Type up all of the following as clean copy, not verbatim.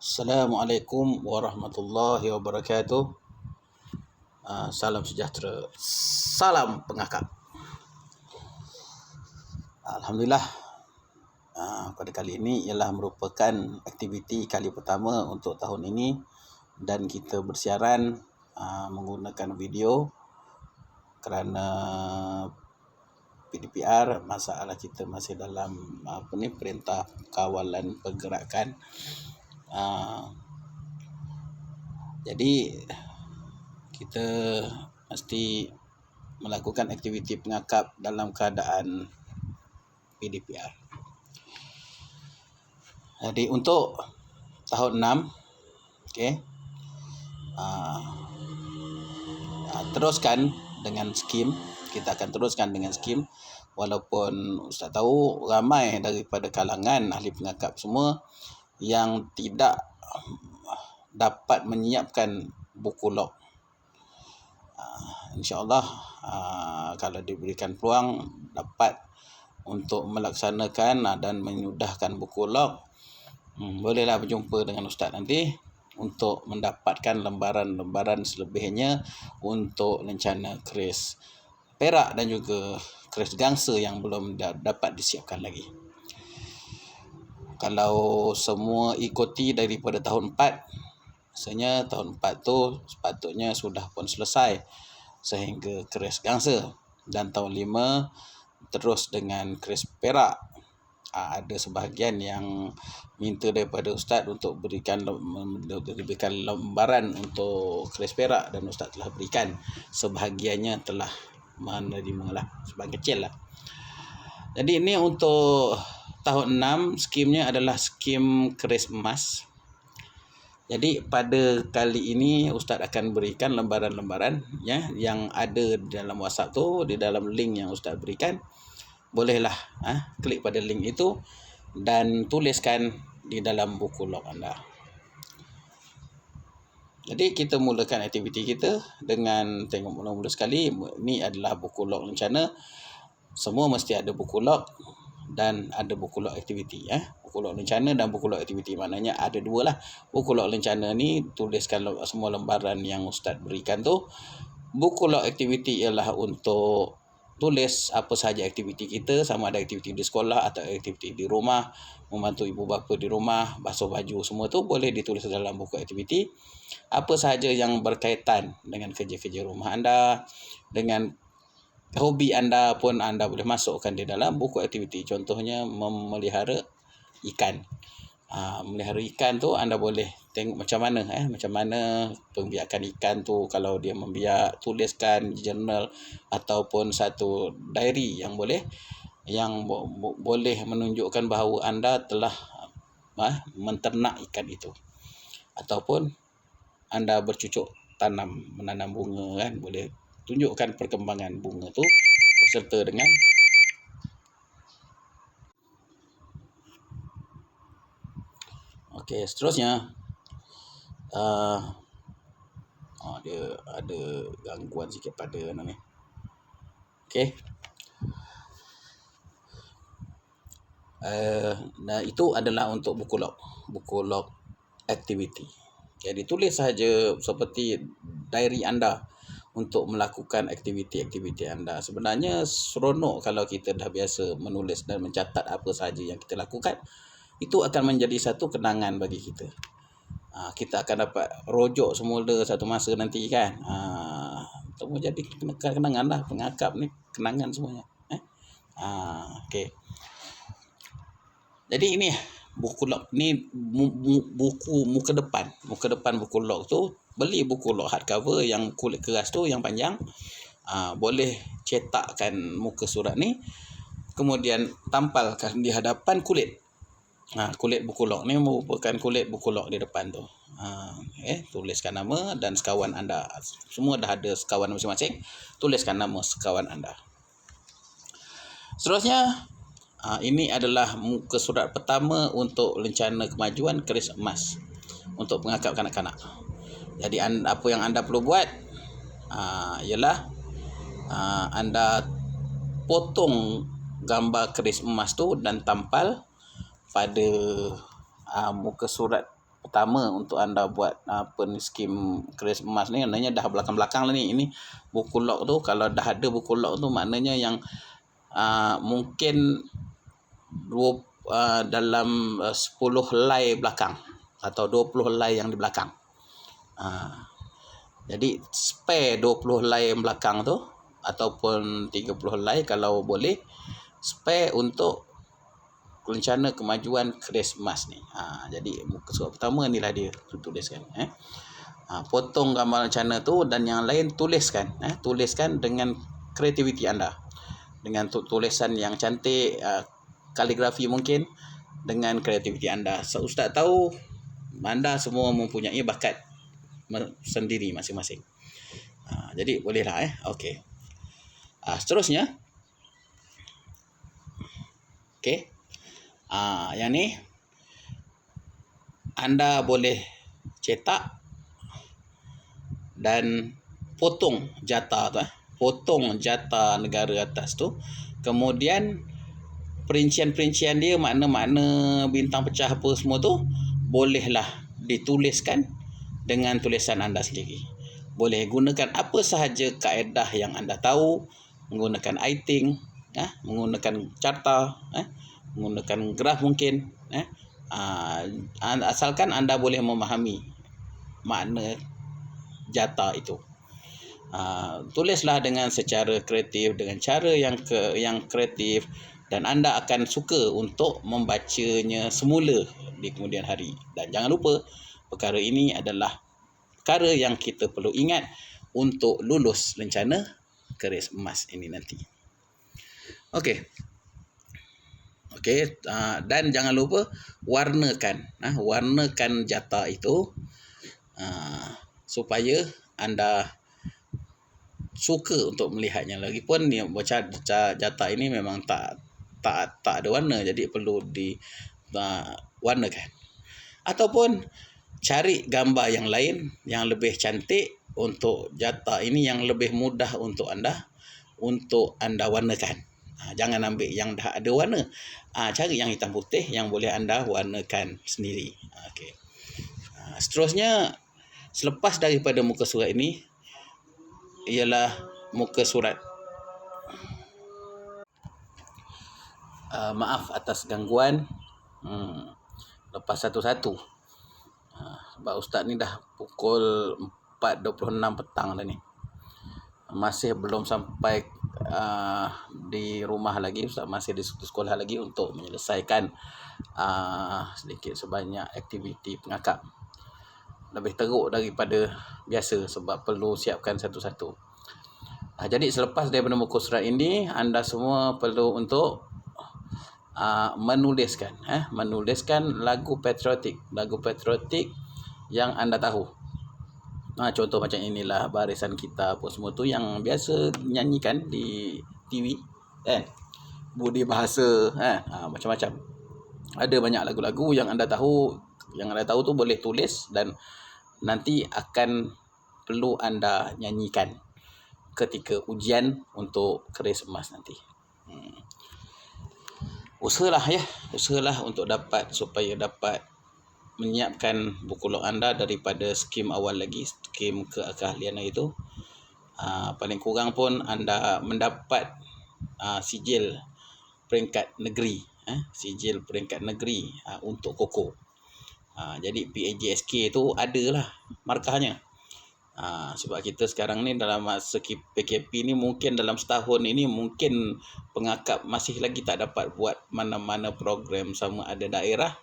Assalamualaikum warahmatullahi wabarakatuh. Salam sejahtera, salam pengakap. Alhamdulillah, pada kali ini ialah merupakan aktiviti kali pertama untuk tahun ini dan kita bersiaran menggunakan video kerana PDPR, masalah kita masih dalam perintah kawalan pergerakan. Jadi kita mesti melakukan aktiviti pengakap dalam keadaan PDPR. Jadi untuk tahun 6, teruskan dengan skim. Kita akan teruskan dengan skim, walaupun Ustaz tahu ramai daripada kalangan ahli pengakap semua yang tidak dapat menyiapkan buku log. InsyaAllah kalau diberikan peluang dapat untuk melaksanakan dan menyudahkan buku log, bolehlah berjumpa dengan Ustaz nanti untuk mendapatkan lembaran-lembaran selebihnya untuk lencana keris perak dan juga keris gangsa yang belum dapat disiapkan lagi. Kalau semua ikuti daripada tahun 4, rasanya tahun 4 tu sepatutnya sudah pun selesai sehingga keris gangsa, dan tahun 5 terus dengan keris perak. Ada sebahagian yang minta daripada Ustaz untuk berikan lembaran untuk keris perak, dan Ustaz telah berikan. Sebahagiannya telah menerima lah, sebahagian kecil lah. Jadi ini untuk tahun 6, skimnya adalah skim keris emas. Jadi pada kali ini Ustaz akan berikan lembaran-lembaran yang ada di dalam WhatsApp tu, di dalam link yang Ustaz berikan. Bolehlah klik pada link itu dan tuliskan di dalam buku log anda. Jadi kita mulakan aktiviti kita dengan tengok mula-mula sekali. Ini adalah buku log lencana. Semua mesti ada buku log dan ada buku log aktiviti. Buku log lencana dan buku log aktiviti, maknanya ada dua lah. Buku log lencana ni tuliskan semua lembaran yang Ustaz berikan tu. Buku log aktiviti ialah untuk tulis apa sahaja aktiviti kita, sama ada aktiviti di sekolah atau aktiviti di rumah, membantu ibu bapa di rumah, basuh baju, semua tu boleh ditulis dalam buku aktiviti. Apa sahaja yang berkaitan dengan kerja-kerja rumah anda, dengan hobi anda pun anda boleh masukkan di dalam buku aktiviti. Contohnya memelihara ikan. Melihara ikan tu anda boleh tengok macam mana pembiakan ikan tu. Kalau dia membiak, tuliskan jurnal ataupun satu diary yang boleh menunjukkan bahawa anda telah menternak ikan itu, ataupun anda bercucuk menanam bunga, boleh tunjukkan perkembangan bunga tu beserta dengan seterusnya. Dia ada gangguan sikit pada ni. Nah, itu adalah untuk buku log aktiviti. Jadi tulis sahaja seperti diary anda untuk melakukan aktiviti-aktiviti anda. Sebenarnya seronok kalau kita dah biasa menulis dan mencatat apa sahaja yang kita lakukan. Itu akan menjadi satu kenangan bagi kita. Kita akan dapat rojok semula satu masa nanti kan. Itu menjadi kenangan lah. Pengakap ni kenangan semuanya. Jadi ini buku log ni, buku muka depan buku log tu. Beli buku log hardcover yang kulit keras tu, yang panjang. Boleh cetakkan muka surat ni, kemudian tampalkan di hadapan kulit. Kulit buku log ni merupakan kulit buku log di depan tu. Tuliskan nama dan sekawan anda. Semua dah ada sekawan masing-masing. Tuliskan nama sekawan anda. Seterusnya, ini adalah muka surat pertama untuk lencana kemajuan keris emas untuk pengakap kanak-kanak. Jadi apa yang anda perlu buat ialah anda potong gambar keris emas tu dan tampal pada muka surat pertama untuk anda buat apa ni skim keris emas ni, maknanya dah belakang-belakang lah ni. Ini buku log tu, kalau dah ada buku log tu maknanya yang mungkin dalam 10 helai belakang atau 20 helai yang di belakang. Jadi spare 20 helai yang belakang tu ataupun 30 helai kalau boleh, spare untuk rencana kemajuan keris emas ni. Jadi muka surat pertama ni lah dia tuliskan. Potong gambar rencana tu dan yang lain tuliskan. Tuliskan dengan kreativiti anda. Dengan tulisan yang cantik, kaligrafi mungkin, dengan kreativiti anda. Ustaz tahu anda semua mempunyai bakat sendiri masing-masing. Jadi bolehlah okey. Seterusnya. Okey. Yang ni anda boleh cetak dan potong jata tu. Potong jata negara atas tu. Kemudian perincian-perincian dia, makna-makna bintang pecah apa semua tu bolehlah dituliskan dengan tulisan anda sendiri. Boleh gunakan apa sahaja kaedah yang anda tahu, menggunakan iting, menggunakan carta, menggunakan graf mungkin, asalkan anda boleh memahami makna jata itu. Tulislah dengan secara kreatif, dengan cara yang kreatif, dan anda akan suka untuk membacanya semula di kemudian hari. Dan jangan lupa, perkara ini adalah perkara yang kita perlu ingat untuk lulus rencana keris emas ini nanti. Okey, dan jangan lupa warnakan jata itu supaya anda suka untuk melihatnya. Lagipun ni baca jata ini memang tak ada warna, jadi perlu diwarnakan. Ataupun cari gambar yang lain yang lebih cantik untuk jata ini, yang lebih mudah untuk anda warnakan. Jangan ambil yang dah ada warna. Cari yang hitam putih yang boleh anda warnakan sendiri. Okey. Seterusnya, selepas daripada muka surat ini ialah muka surat. Maaf atas gangguan. Lepas satu-satu. Sebab Ustaz ni dah pukul 4.26 petang dah ni. Masih belum sampai di rumah lagi. Ustaz masih di sekolah lagi untuk menyelesaikan sedikit sebanyak aktiviti pengakap. Lebih teruk daripada biasa sebab perlu siapkan satu-satu. Jadi selepas daripada muka surat ini, anda semua perlu untuk menuliskan lagu patriotik yang anda tahu. Contoh macam inilah Barisan Kita apa semua tu yang biasa nyanyikan di TV kan. Budi Bahasa macam-macam. Ada banyak lagu-lagu yang anda tahu. Yang anda tahu tu boleh tulis dan nanti akan perlu anda nyanyikan ketika ujian untuk keris emas nanti. Usahalah untuk supaya dapat menyiapkan buku log anda daripada skim awal lagi, skim keahlian itu. Paling kurang pun anda mendapat sijil peringkat negeri, untuk KOKO. Jadi PAJSK tu adalah markahnya. Sebab kita sekarang ni dalam masa PKP ni, mungkin dalam setahun ini mungkin pengakap masih lagi tak dapat buat mana-mana program, sama ada daerah,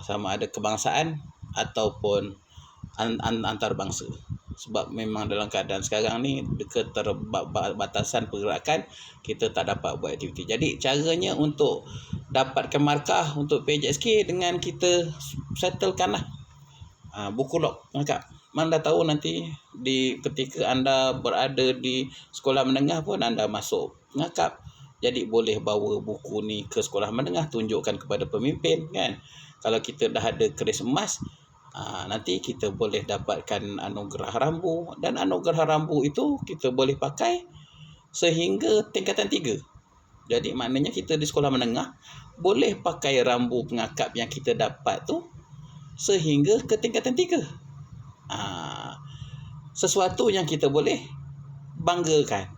sama ada kebangsaan ataupun antarabangsa. Sebab memang dalam keadaan sekarang ni keterbatasan pergerakan, kita tak dapat buat aktiviti. Jadi caranya untuk dapatkan markah untuk PJSK dengan kita settlekanlah buku log pengakap. Anda tahu nanti ketika anda berada di sekolah menengah pun anda masuk pengakap. Jadi boleh bawa buku ni ke sekolah menengah, tunjukkan kepada pemimpin kan. Kalau kita dah ada keris emas, nanti kita boleh dapatkan anugerah rambu, dan anugerah rambu itu kita boleh pakai sehingga tingkatan 3. Jadi maknanya kita di sekolah menengah boleh pakai rambu pengakap yang kita dapat tu sehingga ke tingkatan 3. Sesuatu yang kita boleh banggakan.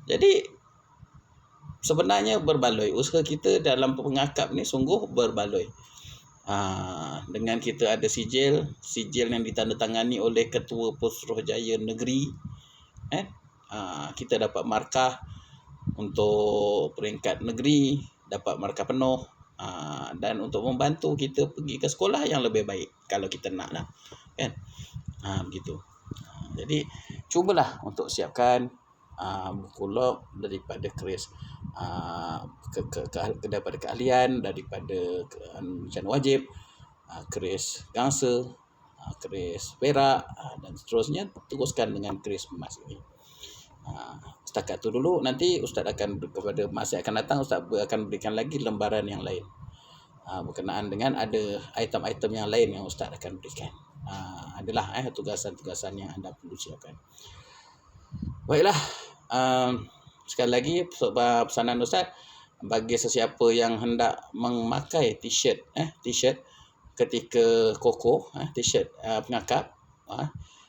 Jadi sebenarnya berbaloi. Usaha kita dalam pengakap ni sungguh berbaloi. Dengan kita ada sijil yang ditandatangani oleh Ketua Pesuruhjaya Negeri, kita dapat markah untuk peringkat negeri, dapat markah penuh, dan untuk membantu kita pergi ke sekolah yang lebih baik kalau kita nak lah, kan? Begitu. Jadi cubalah untuk siapkan buku log daripada keris daripada keahlian, daripada rencana wajib, keris gangsa, keris perak, dan seterusnya. Teruskan dengan keris emas ini. Setakat tu dulu. Nanti Ustaz akan kepada masa akan datang, Ustaz akan berikan lagi lembaran yang lain berkenaan dengan ada item-item yang lain yang Ustaz akan berikan. Adalah tugasan-tugasan yang anda perlu siapkan. Baiklah, sekali lagi pesanan Ustaz, bagi sesiapa yang hendak memakai t-shirt ketika koko, t-shirt pengakap,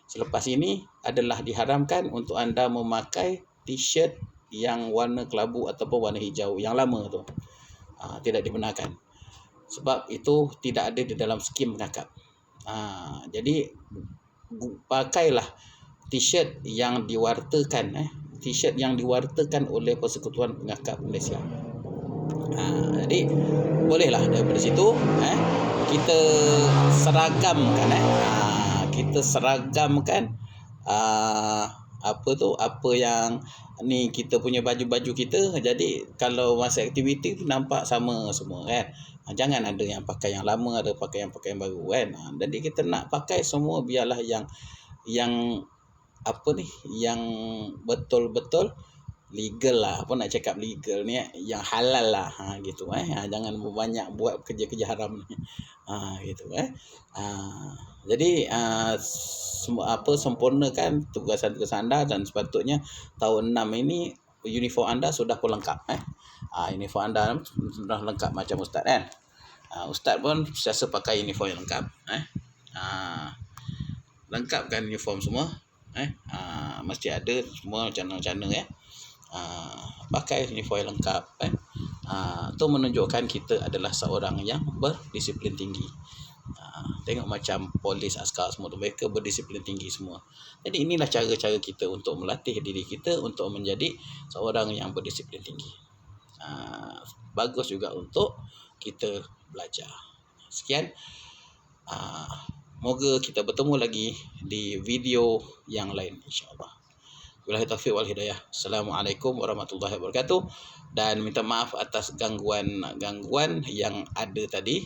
selepas ini adalah diharamkan untuk anda memakai t-shirt yang warna kelabu ataupun warna hijau yang lama tu. Tidak dibenarkan. Sebab itu tidak ada di dalam skim pengakap. Jadi pakailah t-shirt yang diwartakan, t-shirt yang diwartakan oleh Persekutuan Pengakap Malaysia. Jadi bolehlah daripada situ kita seragamkan apa yang ni kita punya baju-baju kita. Jadi kalau masa aktiviti tu nampak sama semua, kan? Jangan ada yang pakai yang lama, ada pakai yang baru, kan? Jadi kita nak pakai semua biarlah yang yang betul-betul legal lah. Apa nak cakap legal ni, yang halal lah, gitu. Jangan banyak buat kerja-kerja haram ni, gitu. Jadi sempurnakan tugasan-tugasan anda, dan sepatutnya tahun 6 ini uniform anda sudah pun lengkap. Uniform anda sudah lengkap macam Ustaz, kan? Ustaz pun biasa pakai uniform yang lengkap. Lengkapkan uniform semua. Mesti ada semua channel-channel, ya. Pakai uniform yang lengkap, kan? Itu menunjukkan kita adalah seorang yang berdisiplin tinggi. Tengok macam polis, askar semua tu, mereka berdisiplin tinggi semua. Jadi inilah cara-cara kita untuk melatih diri kita untuk menjadi seorang yang berdisiplin tinggi. Bagus juga untuk kita belajar. Sekian. Moga kita bertemu lagi di video yang lain, insya-Allah. Wabillahi taufiq wal hidayah. Assalamualaikum warahmatullahi wabarakatuh. Dan minta maaf atas gangguan yang ada tadi.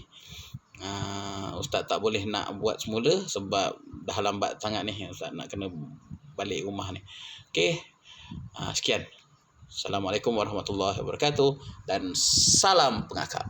Ustaz tak boleh nak buat semula sebab dah lambat sangat ni. Ustaz nak kena balik rumah ni. Okey. Sekian. Assalamualaikum warahmatullahi wabarakatuh dan salam pengakap.